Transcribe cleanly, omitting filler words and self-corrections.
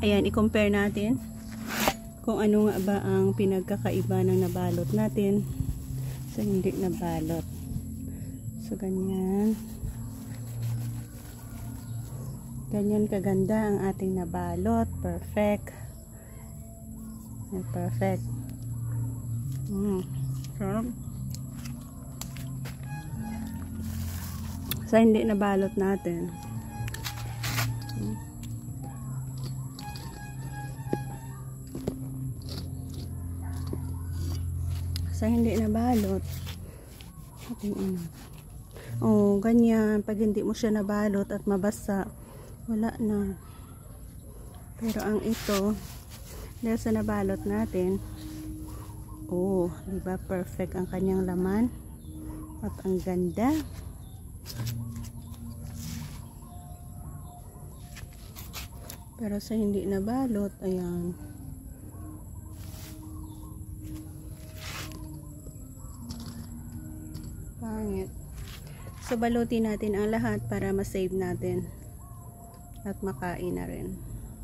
Ayan, i-compare natin kung ano nga ba ang pinagkakaiba ng nabalot natin sa hindi nabalot. So, ganyan. Ganyan kaganda ang ating nabalot. Perfect. Perfect. Sarap. Sa hindi nabalot natin. Sa hindi nabalot. Oh, ganyan. Pag hindi mo siya nabalot at mabasa, wala na. Pero ang ito, dahil sa nabalot natin, oh, diba perfect ang kanyang laman at ang ganda. Pero sa hindi nabalot, ayan, pangit. So balutin natin ang lahat para ma-save natin at makain na rin.